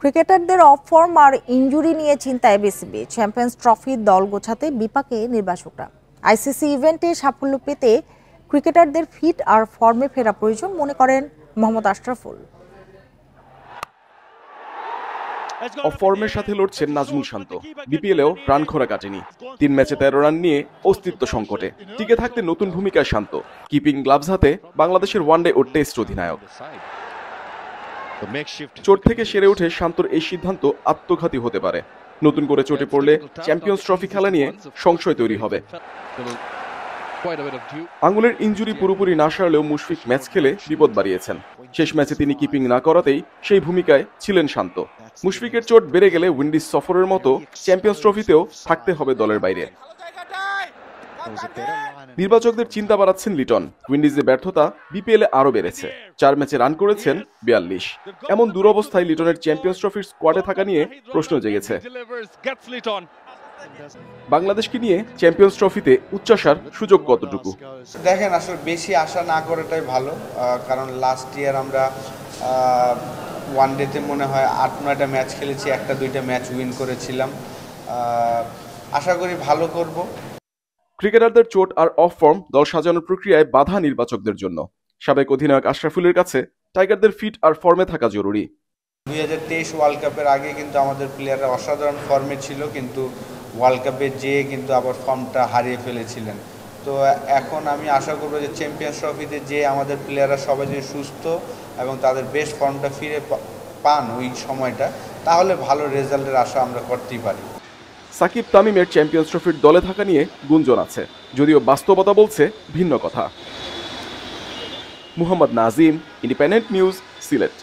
ক্রিকেটারদের of form R injury নিয়ে চিন্তায় বিসিবি। চ্যাম্পিয়ন্স ট্রফির দল গোছাতে বিপাকে নির্বাচকরা। আইসিসি ইভেন্টে সাফল্য পেতে ক্রিকেটারদের ফিট আর ফর্মে ফেরা প্রয়োজন মনে করেন মোহাম্মদ আশরাফুল। অফ ফর্মের সাথে লড়ছেন নাজমুল শান্ত। বিপিএলেও রান খরা কাটেনি। 3 ম্যাচে 13 রান নিয়ে অস্তিত্ব সংকটে। টিকে থাকতে নতুন ভূমিকায় শান্ত। কিপিং গ্লাভস হাতে বাংলাদেশের ওয়ানডে ও টেস্ট অধিনায়ক। চোট থেকে সেরে উঠে শান্তর এই সিদ্ধান্ত আত্মঘাতী হতে পারে। নতুন করে চোটে পড়লে চ্যাম্পিয়ন্স ট্রফি খেলা নিয়ে সংশয় তৈরি হবে। আঙুলের ইনজুরি পুরোপুরি না সারলেও মুশফিক ম্যাচ খেলে বিপদ বাড়িয়েছেন। শেষ ম্যাচে তিনি কিপিং না করাতেই সেই ভূমিকায় ছিলেন শান্ত। মুশফিকের চোট বেড়ে গেলে উইন্ডিজ সফরের মতো চ্যাম্পিয়ন্স ট্রফিতেও থাকতে হবে দলের বাইরে। নির্বাচকদের চিন্তা বাড়াচ্ছেন লিটন। উইন্ডিজের ব্যর্থতা বিপিএলে আরো বেড়েছে। 4 ম্যাচে রান করেছেন 42। এমন দুরবস্থায় লিটনের চ্যাম্পিয়ন্স ট্রফির স্কোয়াডে থাকা নিয়ে প্রশ্ন জেগেছে। বাংলাদেশকে নিয়ে চ্যাম্পিয়ন্স ট্রফিতে উচ্চাসার সুযোগ কতটুকু? দেখেন, আসলে বেশি আশা না করাটাই ভালো, কারণ লাস্ট ইয়ার আমরা ওয়ানডেতে মনে হয় 8-9টা ম্যাচ খেলেছি, 1-2টা ম্যাচ উইন করেছিলাম। আশা করি ভালো করব। ক্রিকেটারদের চোট আর অফ ফর্ম দল সাজানোর প্রক্রিয়ায় বাধা নির্বাচকদের জন্য। সাবেক অধিনায়ক আশরাফুলের কাছে টাইগারদের ফিট আর ফর্মে থাকা জরুরি। 2023 ওয়ার্ল্ড কাপের আগে কিন্তু আমাদের প্লেয়াররা অসাধারণ ফর্মে ছিল, কিন্তু ওয়ার্ল্ড কাপে যেয়ে কিন্তু আবার ফর্মটা হারিয়ে ফেলেছিলেন। তো এখন আমি আশা করব যে চ্যাম্পিয়ন্স ট্রফিতে যে আমাদের প্লেয়াররা সবাই যদি সুস্থ এবং তাদের বেস্ট ফর্মটা ফিরে পান ওই সময়টা, তাহলে ভালো রেজাল্টের আশা আমরা করতেই পারি। সাকিব তামিমের চ্যাম্পিয়ন্স ট্রফির দলে থাকা নিয়ে গুঞ্জন আছে, যদিও বাস্তবতা বলছে ভিন্ন কথা। Muhammad Nazim, independent news, Sylhet.